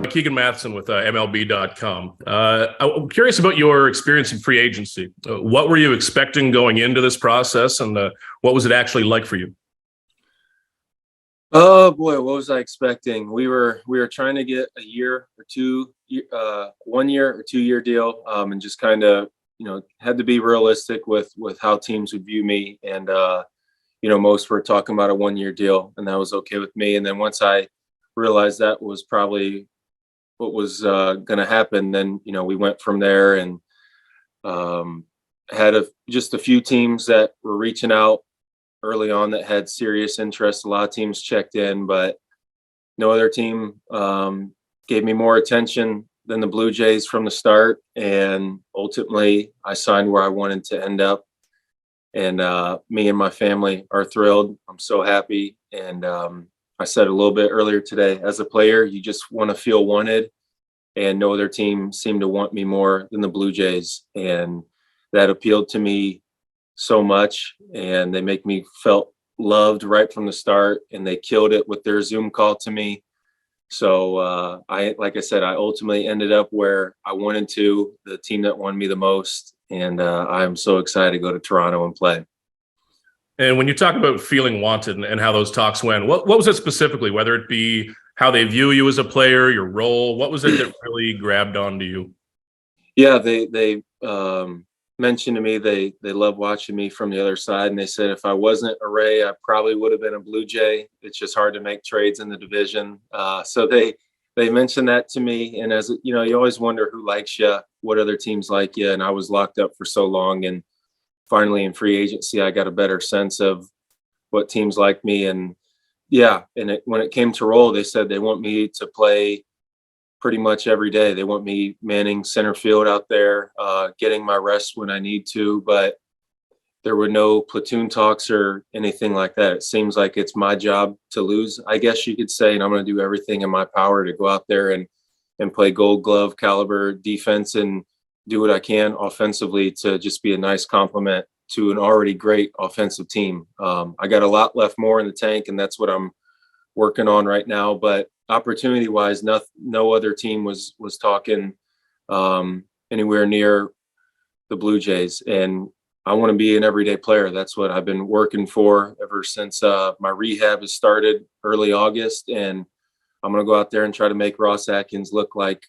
Keegan Matheson with MLB.com. I'm curious about your experience in free agency. What were you expecting going into this process, and what was it actually like for you? Oh boy, what was I expecting? We were trying to get a year or two, 1 year or 2 year deal, and just kind of had to be realistic with how teams would view me. And most were talking about a 1 year deal, and that was okay with me. And then once I realized that was probably what was going to happen, then we went from there, and had just a few teams that were reaching out early on that had serious interest. A lot of teams checked in, but no other team gave me more attention than the Blue Jays from the start. And ultimately, I signed where I wanted to end up. And me and my family are thrilled. I'm so happy. And I said a little bit earlier today, as a player, you just want to feel wanted. And no other team seemed to want me more than the Blue Jays. And that appealed to me so much, and they make me felt loved right from the start, and they killed it with their Zoom call to me. So like I said, I ultimately ended up where I wanted to, the team that wanted me the most. And I'm so excited to go to Toronto and play. And when you talk about feeling wanted and how those talks went, what was it specifically, whether it be how they view you as a player, your role? What was it that really grabbed onto you? Yeah, they mentioned to me they love watching me from the other side, and they said if I wasn't a Ray, I probably would have been a Blue Jay. It's just hard to make trades in the division. So they mentioned that to me, and as you always wonder who likes you, what other teams like you, and I was locked up for so long, and finally in free agency I got a better sense of what teams like me. And yeah, and when it came to role, they said they want me to play pretty much every day. They want me manning center field out there, getting my rest when I need to, but there were no platoon talks or anything like that. It seems like it's my job to lose, I guess you could say, and I'm going to do everything in my power to go out there and play Gold Glove caliber defense and do what I can offensively to just be a nice compliment to an already great offensive team. I got a lot left more in the tank, and that's what I'm working on right now. But opportunity wise, no other team was talking anywhere near the Blue Jays. And I want to be an everyday player. That's what I've been working for ever since my rehab has started early August. And I'm going to go out there and try to make Ross Atkins look like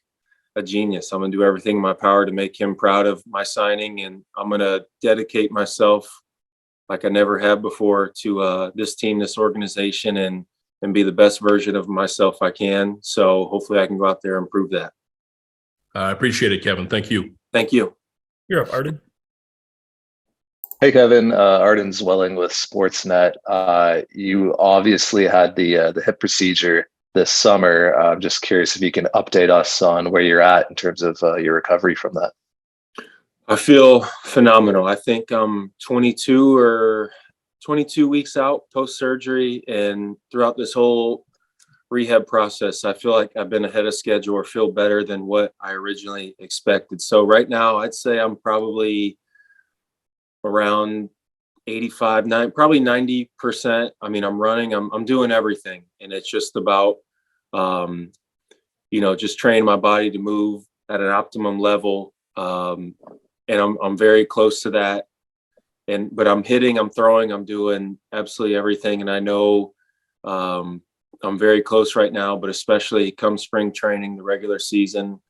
a genius. I'm going to do everything in my power to make him proud of my signing. And I'm going to dedicate myself like I never have before to this team, this organization, and be the best version of myself I can. So hopefully I can go out there and prove that. I appreciate it, Kevin. Thank you. Thank you. You're up, Arden. Hey, Kevin. Arden Zwelling with Sportsnet. You obviously had the hip procedure this summer. I'm just curious if you can update us on where you're at in terms of your recovery from that. I feel phenomenal. I think I'm 22 weeks out post-surgery, and throughout this whole rehab process, I feel like I've been ahead of schedule or feel better than what I originally expected. So right now, I'd say I'm probably around probably 90%. I mean, I'm running, I'm doing everything, and it's just about, just training my body to move at an optimum level. And I'm very close to that. But I'm hitting, I'm throwing, I'm doing absolutely everything. And I know I'm very close right now, but especially come spring training, the regular season,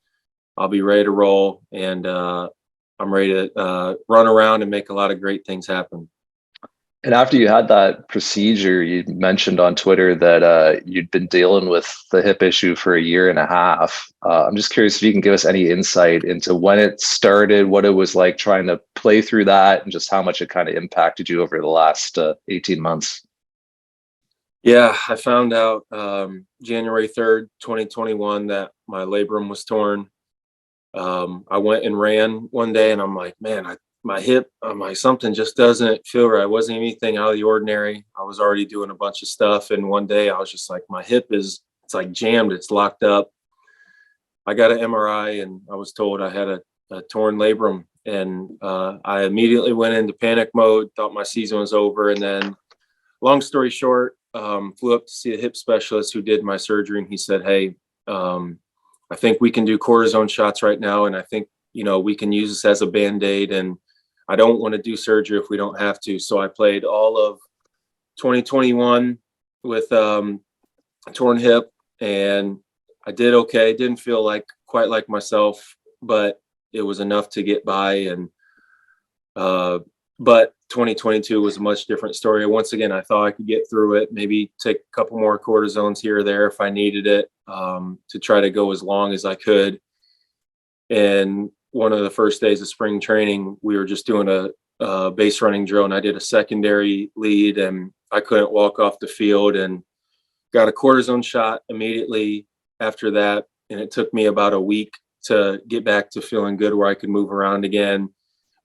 I'll be ready to roll, and I'm ready to run around and make a lot of great things happen. And after you had that procedure, you mentioned on Twitter that you'd been dealing with the hip issue for a year and a half. I'm just curious if you can give us any insight into when it started, what it was like trying to play through that, and just how much it kind of impacted you over the last 18 months. Yeah, I found out January 3rd, 2021, that my labrum was torn. I went and ran one day, and I'm like, man, my hip, something just doesn't feel right. It wasn't anything out of the ordinary. I was already doing a bunch of stuff. And one day I was just like, my hip it's like jammed. It's locked up. I got an MRI, and I was told I had a torn labrum. And I immediately went into panic mode, thought my season was over. And then, long story short, flew up to see a hip specialist who did my surgery. And he said, hey, I think we can do cortisone shots right now. And I think, we can use this as a Band-Aid, and I don't want to do surgery if we don't have to. So I played all of 2021 with a torn hip, and I did okay. Didn't feel quite like myself, but it was enough to get by. And but 2022 was a much different story. Once again, I thought I could get through it, maybe take a couple more cortisones here or there if I needed it, to try to go as long as I could. And one of the first days of spring training, we were just doing a base running drill, and I did a secondary lead, and I couldn't walk off the field, and got a cortisone shot immediately after that. And it took me about a week to get back to feeling good where I could move around again.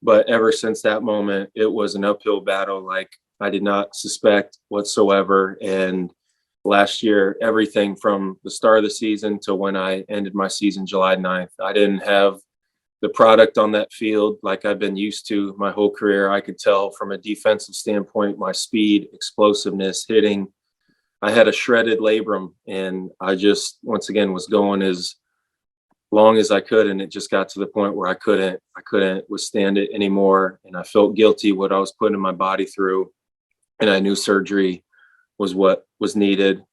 But ever since that moment, it was an uphill battle like I did not suspect whatsoever. And last year, everything from the start of the season to when I ended my season July 9th, I didn't have the product on that field like I've been used to my whole career. I could tell from a defensive standpoint, my speed, explosiveness, hitting, I had a shredded labrum, and I just, once again, was going as long as I could. And it just got to the point where I couldn't withstand it anymore. And I felt guilty what I was putting my body through. And I knew surgery was what was needed.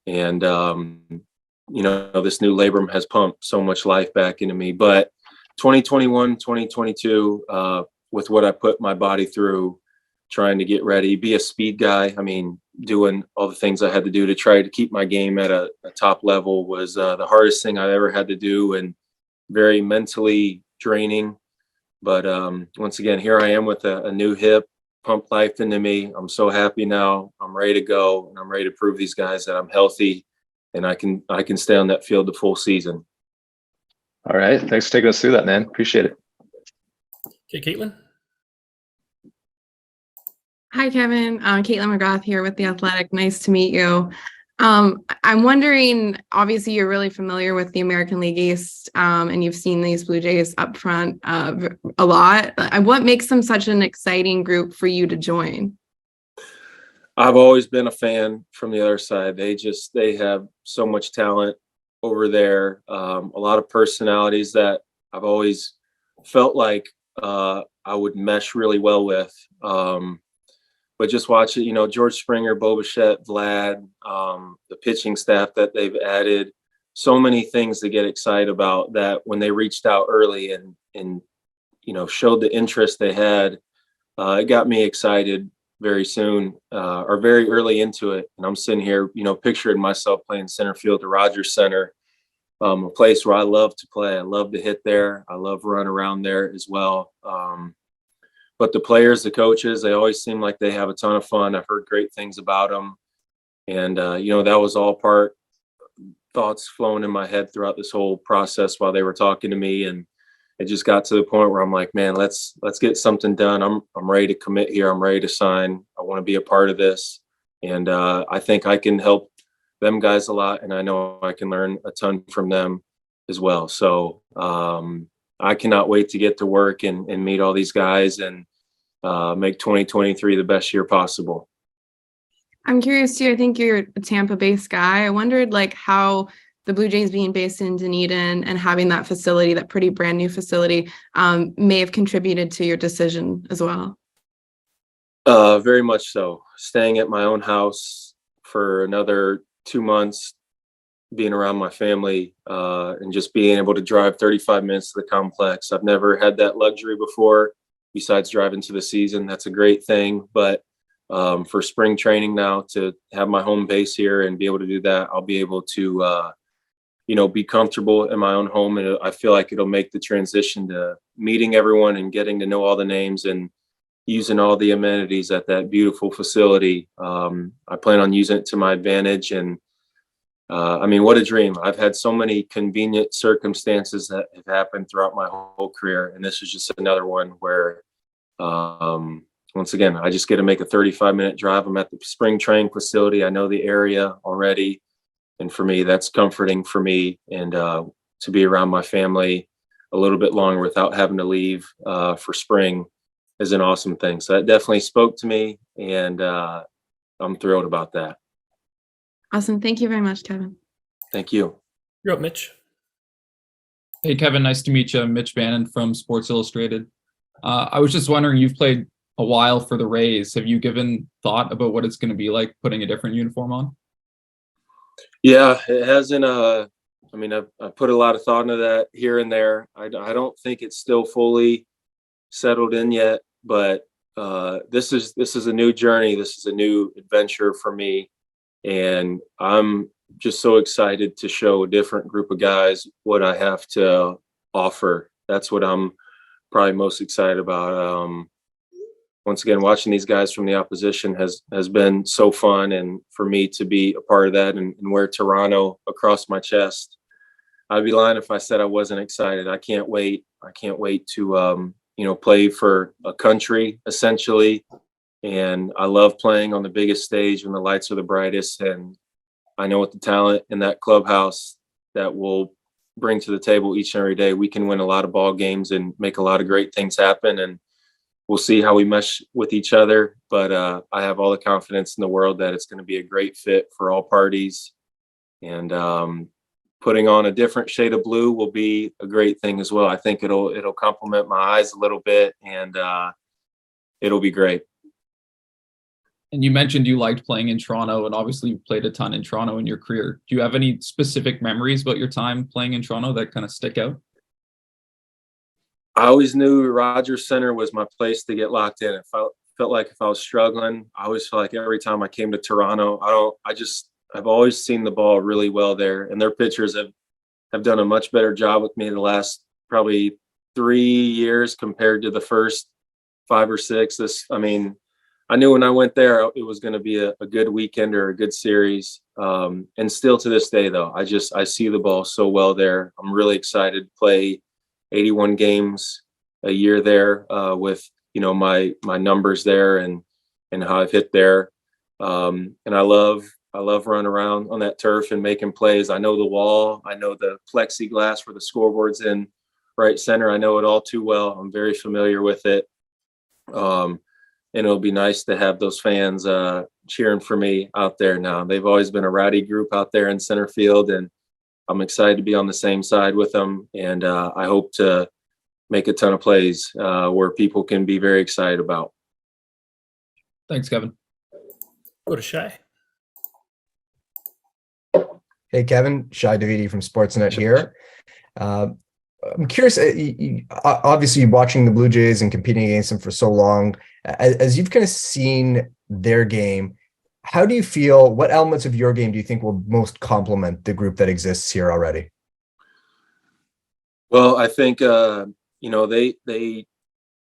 And, this new labrum has pumped so much life back into me. But 2021, 2022, with what I put my body through, trying to get ready, be a speed guy. I mean, doing all the things I had to do to try to keep my game at a top level was the hardest thing I ever had to do, and very mentally draining. But once again, here I am with a new hip, pump life into me. I'm so happy now. I'm ready to go, and I'm ready to prove these guys that I'm healthy and I can stay on that field the full season. All right. Thanks for taking us through that, man. Appreciate it. Okay, Caitlin. Hi, Kevin. Caitlin McGrath here with The Athletic. Nice to meet you. I'm wondering, obviously, you're really familiar with the American League East, and you've seen these Blue Jays up front a lot. What makes them such an exciting group for you to join? I've always been a fan from the other side. They have so much talent over there. A lot of personalities that I've always felt like I would mesh really well with. But just watch it, George Springer, Bo Bichette, Vlad, the pitching staff that they've added, so many things to get excited about, that when they reached out early and showed the interest they had, it got me excited very soon, or very early into it. And I'm sitting here, picturing myself playing center field at Rogers Center, a place where I love to play. I love to hit there. I love run around there as well. But the players, the coaches, they always seem like they have a ton of fun. I've heard great things about them. And, that was all thoughts flowing in my head throughout this whole process while they were talking to me. And it just got to the point where I'm like, man, let's get something done. I'm ready to commit here. I'm ready to sign. I want to be a part of this. And I think I can help them guys a lot. And I know I can learn a ton from them as well. So I cannot wait to get to work and meet all these guys and make 2023 the best year possible. I'm curious too. I think you're a Tampa-based guy. I wondered how the Blue Jays being based in Dunedin and having that facility, that pretty brand new facility, may have contributed to your decision as well. Very much so. Staying at my own house for another 2 months, being around my family, and just being able to drive 35 minutes to the complex. I've never had that luxury before, besides driving to the season. That's a great thing. But for spring training now, to have my home base here and be able to do that, I'll be able to, be comfortable in my own home. And I feel like it'll make the transition to meeting everyone and getting to know all the names and using all the amenities at that beautiful facility. I plan on using it to my advantage. And what a dream. I've had so many convenient circumstances that have happened throughout my whole career. And this is just another one where, once again, I just get to make a 35-minute drive. I'm at the spring training facility. I know the area already. And for me, that's comforting for me. And to be around my family a little bit longer without having to leave for spring is an awesome thing. So that definitely spoke to me. And I'm thrilled about that. Awesome. Thank you very much, Kevin. Thank you. You're up, Mitch. Hey, Kevin, nice to meet you. Mitch Bannon from Sports Illustrated. I was just wondering, you've played a while for the Rays. Have you given thought about what it's going to be like putting a different uniform on? Yeah, it hasn't. I mean, I've put a lot of thought into that here and there. I don't think it's still fully settled in yet, but this is a new journey. This is a new adventure for me, and I'm just so excited to show a different group of guys what I have to offer. That's what I'm probably most excited about. Once again, watching these guys from the opposition has been so fun, and for me to be a part of that and wear Toronto across my chest, I'd be lying if I said I wasn't excited. I can't wait. I can't wait to play for a country essentially, and I love playing on the biggest stage when the lights are the brightest. And I know with the talent in that clubhouse that will bring to the table each and every day, we can win a lot of ball games and make a lot of great things happen. And we'll see how we mesh with each other. But I have all the confidence in the world that it's going to be a great fit for all parties. And putting on a different shade of blue will be a great thing as well. I think it'll complement my eyes a little bit, and it'll be great. And you mentioned you liked playing in Toronto, and obviously you played a ton in Toronto in your career. Do you have any specific memories about your time playing in Toronto that kind of stick out? I always knew Rogers Center was my place to get locked in. It felt like if I was struggling, I always felt like every time I came to Toronto, I've always seen the ball really well there, and their pitchers have done a much better job with me the last probably 3 years compared to the first 5 or 6. I knew when I went there, it was going to be a good weekend or a good series. And still to this day, though, I see the ball so well there. I'm really excited to play 81 games a year there with, my numbers there and how I've hit there. And I love running around on that turf and making plays. I know the wall. I know the plexiglass where the scoreboard's in right center. I know it all too well. I'm very familiar with it. And it'll be nice to have those fans cheering for me out there now. They've always been a rowdy group out there in center field, and I'm excited to be on the same side with them. And I hope to make a ton of plays where people can be very excited about. Thanks, Kevin. Go to Shy. Hey, Kevin, Shai Davidi from Sportsnet here. I'm curious, obviously watching the Blue Jays and competing against them for so long, as you've kind of seen their game, how do you feel, what elements of your game do you think will most complement the group that exists here already? Well, I think, they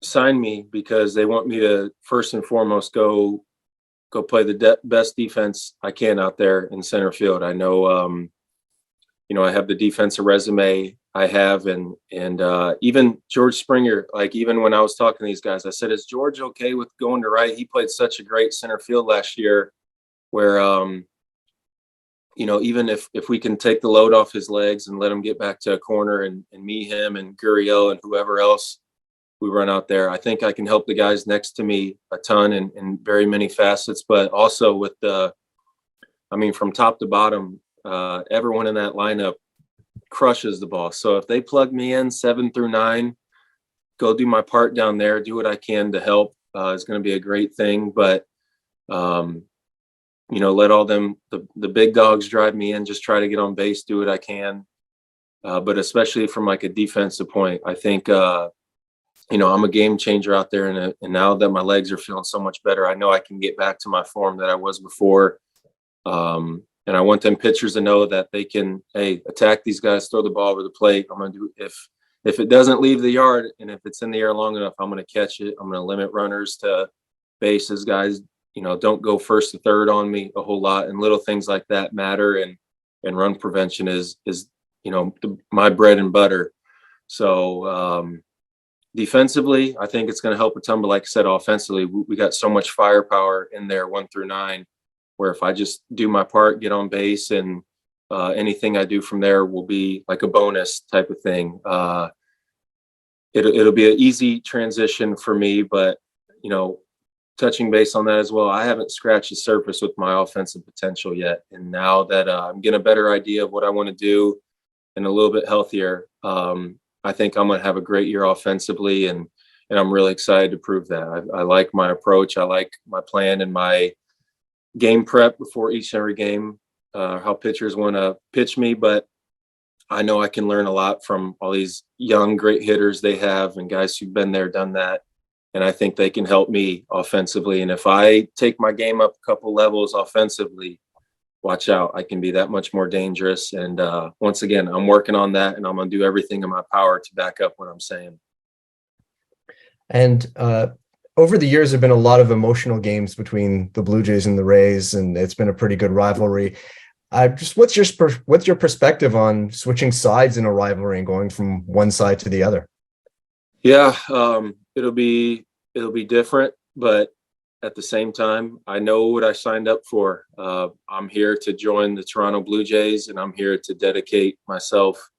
signed me because they want me to first and foremost go play the best defense I can out there in center field. I know, I have the defensive resume I have, and even George Springer, like even when I was talking to these guys, I said, is George okay with going to right? He played such a great center field last year where, even if we can take the load off his legs and let him get back to a corner and me, him and Gurriel and whoever else we run out there, I think I can help the guys next to me a ton in very many facets, but also with from top to bottom, everyone in that lineup crushes the ball. So if they plug me in 7 through 9, go do my part down there, do what I can to help. It's going to be a great thing, but let all them, the big dogs drive me in, just try to get on base, do what I can. But especially from like a defensive point, I think, I'm a game changer out there. And now that my legs are feeling so much better, I know I can get back to my form that I was before. And I want them pitchers to know that they can, attack these guys, throw the ball over the plate. I'm going to do, if it doesn't leave the yard and if it's in the air long enough, I'm going to catch it. I'm going to limit runners to bases. Guys, don't go first to third on me a whole lot, and little things like that matter. And run prevention is my bread and butter. So defensively, I think it's going to help a ton. But like I said, offensively, we got so much firepower in there 1 through 9, where if I just do my part, get on base, and anything I do from there will be like a bonus type of thing. It'll be an easy transition for me, but touching base on that as well, I haven't scratched the surface with my offensive potential yet. And now that I'm getting a better idea of what I want to do and a little bit healthier, I think I'm going to have a great year offensively, and I'm really excited to prove that. I like my approach. I like my plan and my game prep before each and every game, how pitchers want to pitch me, but I know I can learn a lot from all these young, great hitters they have and guys who've been there, done that. And I think they can help me offensively. And if I take my game up a couple levels offensively, watch out, I can be that much more dangerous. And once again, I'm working on that, and I'm going to do everything in my power to back up what I'm saying. And over the years, there have been a lot of emotional games between the Blue Jays and the Rays, and it's been a pretty good rivalry. What's your perspective on switching sides in a rivalry and going from one side to the other? Yeah, it'll be different, but at the same time, I know what I signed up for. I'm here to join the Toronto Blue Jays, and I'm here to dedicate myself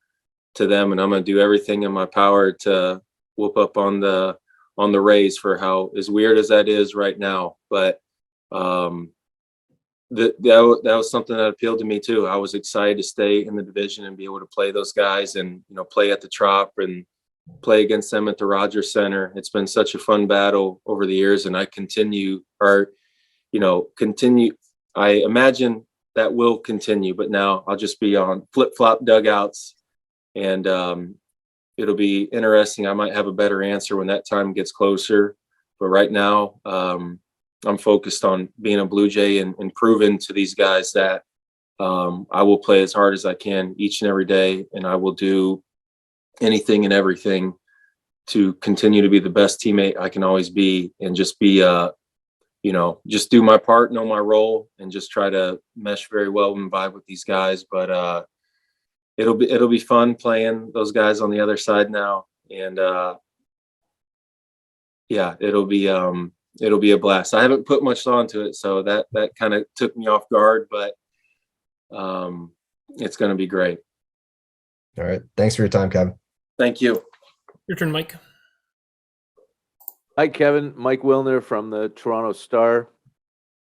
to them, and I'm going to do everything in my power to whoop up on the Rays, for how as weird as that is right now. But that was something that appealed to me too. I was excited to stay in the division and be able to play those guys, and play at the Trop and play against them at the Rogers Center. It's been such a fun battle over the years, and I continue. I imagine that will continue, but now I'll just be on flip-flop dugouts, and it'll be interesting. I might have a better answer when that time gets closer, but right now I'm focused on being a Blue Jay and proving to these guys that I will play as hard as I can each and every day, and I will do anything and everything to continue to be the best teammate I can always be, and just be just do my part, know my role, and just try to mesh very well and vibe with these guys. But it'll be fun playing those guys on the other side now, and it'll be a blast. I haven't put much onto it, so that kind of took me off guard, but it's going to be great. All right. Thanks for your time, Kevin. Thank you. Your turn, Mike. Hi, Kevin. Mike Wilner from the Toronto Star.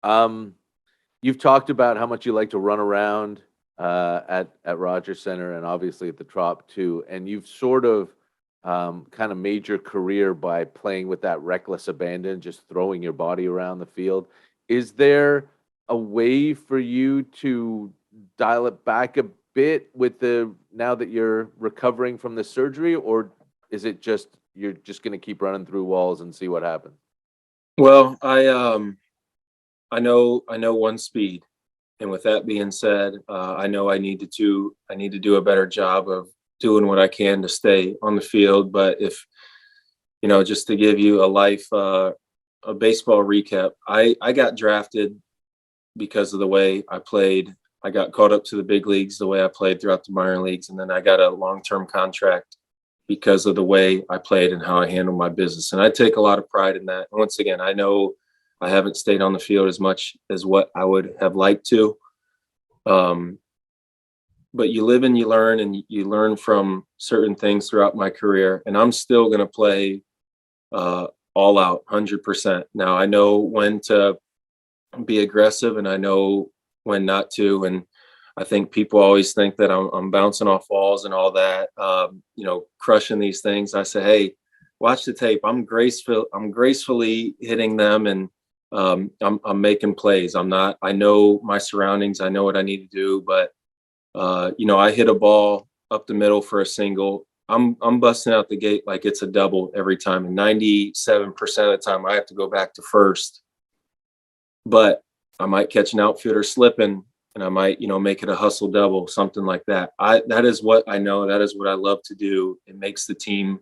You've talked about how much you like to run around at Rogers Center, and obviously at the Trop too. And you've sort of kind of made your career by playing with that reckless abandon, just throwing your body around the field. Is there a way for you to dial it back a bit with now that you're recovering from the surgery, or is it just you're just going to keep running through walls and see what happens? Well, I know one speed, and with that being said, I know I need to do a better job of doing what I can to stay on the field. But if just to give you a baseball recap, I got drafted because of the way I played. I got called up to the big leagues the way I played throughout the minor leagues, and then I got a long-term contract because of the way I played and how I handled my business. And I take a lot of pride in that. And once again, I know I haven't stayed on the field as much as what I would have liked to. But you live and you learn, and you learn from certain things throughout my career. And I'm still going to play all out 100%. Now I know when to be aggressive, and I know when not to. And I think people always think that I'm bouncing off walls and all that, crushing these things. I say, hey, watch the tape. I'm gracefully hitting them, and I'm making plays. I know my surroundings. I know what I need to do, but I hit a ball up the middle for a single. I'm busting out the gate like it's a double every time. And 97% of the time I have to go back to first, but I might catch an outfielder slipping, and I might, make it a hustle double, something like that. That is what I know. That is what I love to do. It makes the team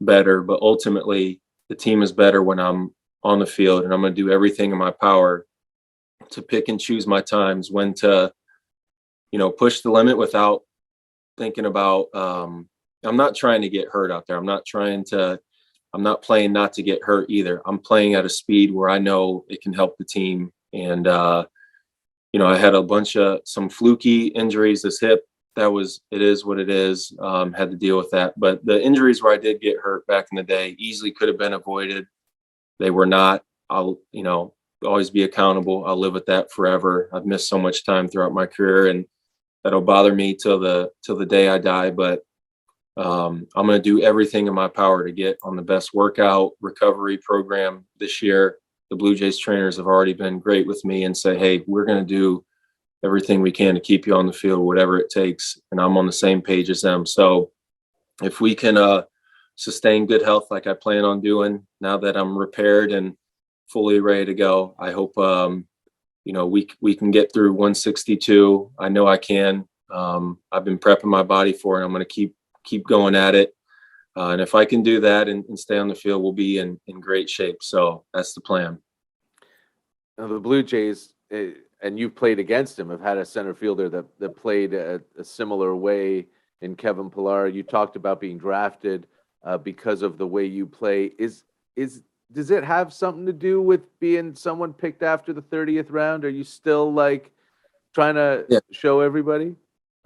better, but ultimately the team is better when I'm on the field, and I'm going to do everything in my power to pick and choose my times when to, push the limit without thinking about, I'm not trying to get hurt out there. I'm not playing not to get hurt either. I'm playing at a speed where I know it can help the team. And, I had some fluky injuries. This hip, it is what it is. Had to deal with that. But the injuries where I did get hurt back in the day easily could have been avoided. They were not. I'll, always be accountable. I'll live with that forever. I've missed so much time throughout my career, and that'll bother me till the day I die. But I'm going to do everything in my power to get on the best workout recovery program this year. The Blue Jays trainers have already been great with me and say, hey, we're going to do everything we can to keep you on the field, whatever it takes. And I'm on the same page as them. So if we can sustain good health like I plan on doing now that I'm repaired and fully ready to go, I hope we can get through 162. I know I can. I've been prepping my body for it. I'm going to keep going at it. And if I can do that and stay on the field, we'll be in great shape. So that's the plan. Now, the Blue Jays, and you've played against him, have had a center fielder that played a similar way in Kevin Pillar. You talked about being drafted because of the way you play. Does it have something to do with being someone picked after the 30th round? Are you still like trying to show everybody?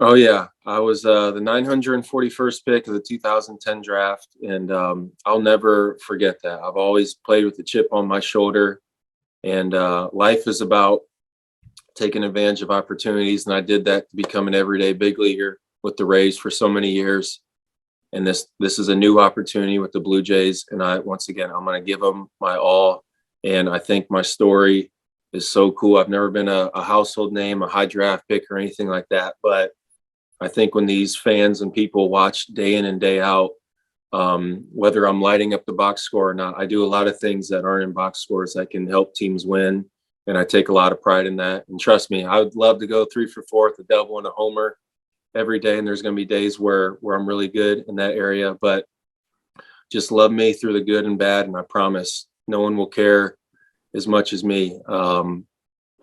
Oh yeah, I was the 941st pick of the 2010 draft, and I'll never forget that. I've always played with the chip on my shoulder, and life is about taking advantage of opportunities, and I did that to become an everyday big leaguer with the Rays for so many years. And this is a new opportunity with the Blue Jays, and I'm going to give them my all. And I think my story is so cool. I've never been a household name, a high draft pick, or anything like that, but I think when these fans and people watch day in and day out, whether I'm lighting up the box score or not, I do a lot of things that aren't in box scores that can help teams win. And I take a lot of pride in that. And trust me, I would love to go 3 for 4 with a double and a homer every day. And there's going to be days where I'm really good in that area, but just love me through the good and bad. And I promise no one will care as much as me.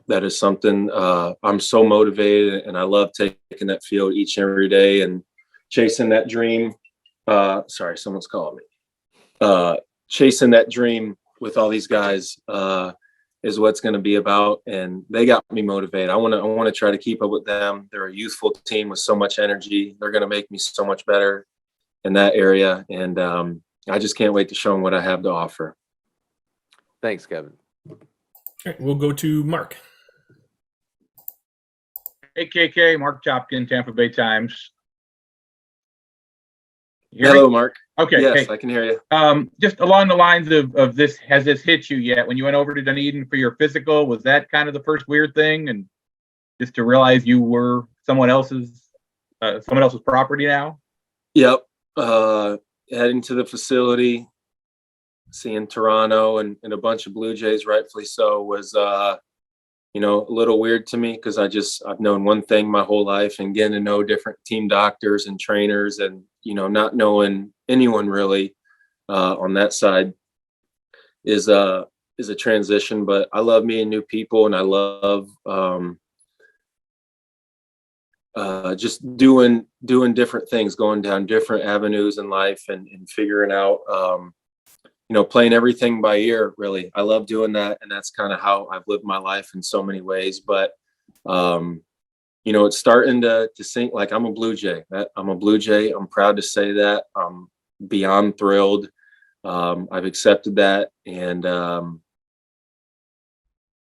That is something I'm so motivated, and I love taking that field each and every day and chasing that dream. Sorry, someone's calling me. Chasing that dream with all these guys is what's going to be about, and they got me motivated. I want to try to keep up with them. They're a youthful team with so much energy. They're going to make me so much better in that area, and I just can't wait to show them what I have to offer. Thanks, Kevin. All right, we'll go to Mark. Hey, KK, Mark Chopkin, Tampa Bay Times. You hear Hello, me? Mark. Okay. Yes, Hey. I can hear you. Just along the lines of this, has this hit you yet? When you went over to Dunedin for your physical, was that kind of the first weird thing? And just to realize you were someone else's property now? Yep. Heading to the facility, seeing Toronto and a bunch of Blue Jays, rightfully so, was a little weird to me because I've known one thing my whole life, and getting to know different team doctors and trainers and, not knowing anyone really on that side is a transition. But I love meeting new people, and I love just doing different things, going down different avenues in life and figuring out, playing everything by ear, really. I love doing that. And that's kind of how I've lived my life in so many ways. But, it's starting to sink. Like, I'm a Blue Jay. I'm a Blue Jay. I'm proud to say that. I'm beyond thrilled. I've accepted that. And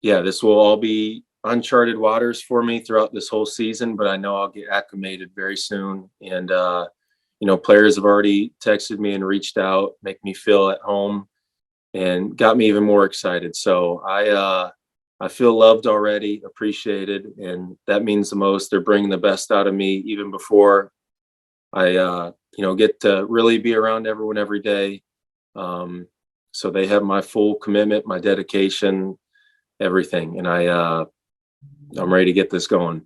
this will all be uncharted waters for me throughout this whole season, but I know I'll get acclimated very soon. And, players have already texted me and reached out, make me feel at home, and got me even more excited. So I feel loved already, appreciated, and that means the most. They're bringing the best out of me even before I, get to really be around everyone every day. So they have my full commitment, my dedication, everything. And I'm ready to get this going.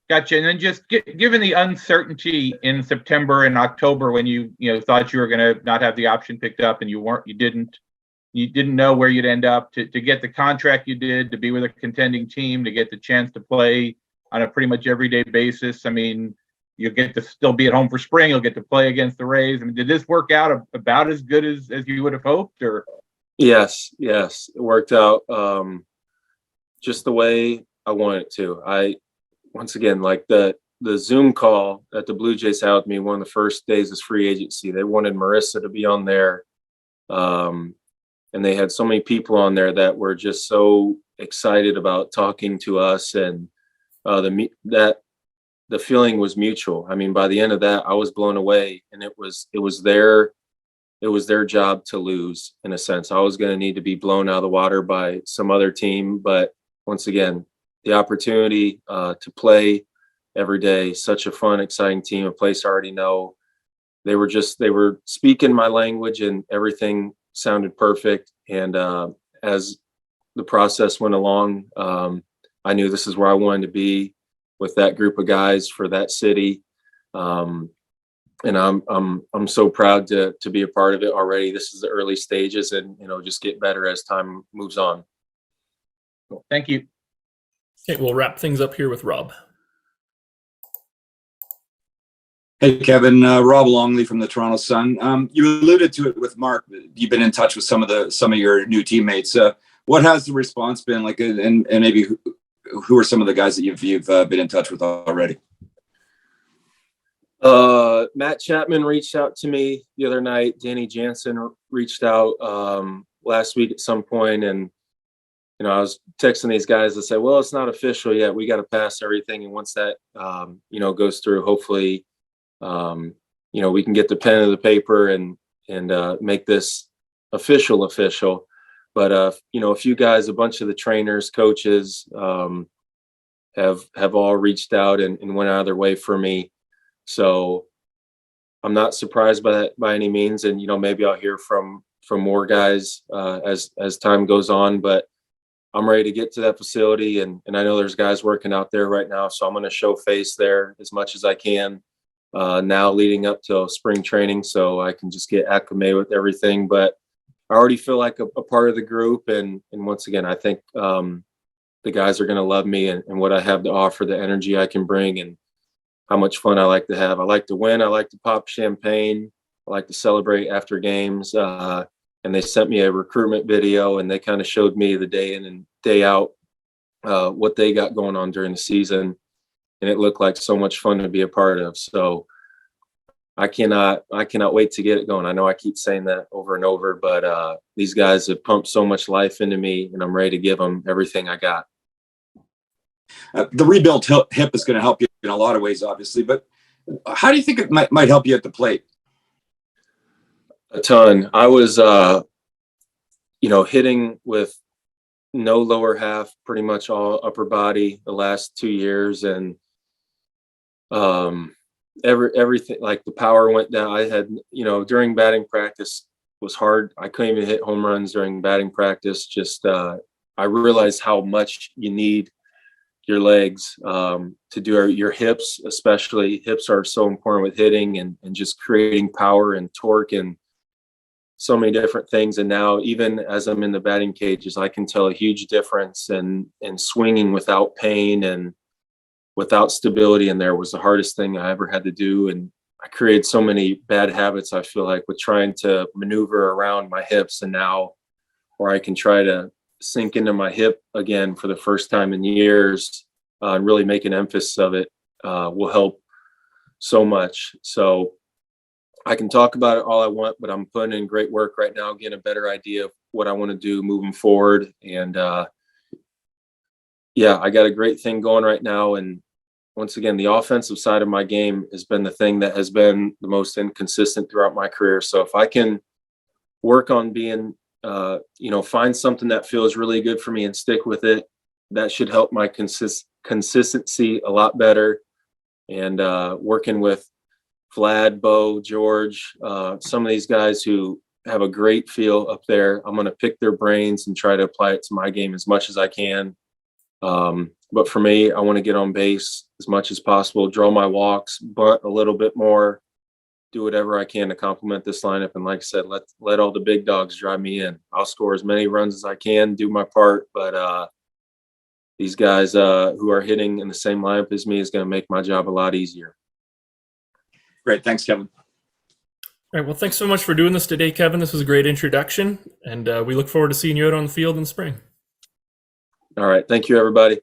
Gotcha. And then just given the uncertainty in September and October when you thought you were going to not have the option picked up and you didn't know where you'd end up, to get the contract you did, to be with a contending team, to get the chance to play on a pretty much everyday basis. I mean, you'll get to still be at home for spring. You'll get to play against the Rays. I mean, did this work out about as good as you would have hoped? Or Yes, it worked out just the way I wanted it to. Once again, like the Zoom call that the Blue Jays had with me one of the first days as free agency, they wanted Marissa to be on there. And they had so many people on there that were just so excited about talking to us, and that the feeling was mutual. I mean, by the end of that, I was blown away, and it was their job to lose, in a sense. I was going to need to be blown out of the water by some other team, but once again, the opportunity to play every day, such a fun, exciting team, a place I already know. They were speaking my language, and everything sounded perfect. And as the process went along, I knew this is where I wanted to be, with that group of guys for that city. And I'm so proud to be a part of it already. This is the early stages, and just get better as time moves on. Thank you. Okay, we'll wrap things up here with Rob. Hey, Kevin, Rob Longley from the Toronto Sun. You alluded to it with Mark. You've been in touch with some of your new teammates. What has the response been like, and maybe who are some of the guys that you've been in touch with already? Matt Chapman reached out to me the other night. Danny Jansen reached out last week at some point, and I was texting these guys to say, well, it's not official yet. We got to pass everything, and once that goes through, hopefully we can get the pen to the paper and make this official. But a few guys, a bunch of the trainers, coaches have all reached out and went out of their way for me. So I'm not surprised by that by any means. And, maybe I'll hear from more guys as time goes on, but I'm ready to get to that facility. And I know there's guys working out there right now. So I'm going to show face there as much as I can now leading up to spring training, so I can just get acclimated with everything. But I already feel like a part of the group. And once again, I think the guys are going to love me and what I have to offer, the energy I can bring, and how much fun I like to have. I like to win. I like to pop champagne. I like to celebrate after games. And they sent me a recruitment video, and they kind of showed me the day in and day out what they got going on during the season. And it looked like so much fun to be a part of. So I cannot wait to get it going. I know I keep saying that over and over, but these guys have pumped so much life into me, and I'm ready to give them everything I got. The rebuilt hip is going to help you in a lot of ways, obviously, but how do you think it might help you at the plate? A ton. I was, hitting with no lower half, pretty much all upper body the last 2 years. And everything, like the power went down. I had, during batting practice was hard. I couldn't even hit home runs during batting practice. Just, I realized how much you need your legs to do your hips, especially. Hips are so important with hitting and just creating power and torque and so many different things. And now, even as I'm in the batting cages, I can tell a huge difference in swinging without pain and without stability. And there was the hardest thing I ever had to do. And I created so many bad habits, I feel like, with trying to maneuver around my hips. And now, where I can try to sink into my hip again for the first time in years and really make an emphasis of it will help so much. So I can talk about it all I want, but I'm putting in great work right now, getting a better idea of what I want to do moving forward. And I got a great thing going right now. And once again, the offensive side of my game has been the thing that has been the most inconsistent throughout my career. So if I can work on being, find something that feels really good for me and stick with it, that should help my consistency a lot better. And working with Vlad, Bo, George, some of these guys who have a great feel up there, I'm going to pick their brains and try to apply it to my game as much as I can. But for me, I want to get on base as much as possible, draw my walks, bunt a little bit more, do whatever I can to complement this lineup. And like I said, let all the big dogs drive me in. I'll score as many runs as I can, do my part. But these guys who are hitting in the same lineup as me is going to make my job a lot easier. Great. Thanks, Kevin. All right. Well, thanks so much for doing this today, Kevin. This was a great introduction, and we look forward to seeing you out on the field in the spring. All right. Thank you, everybody.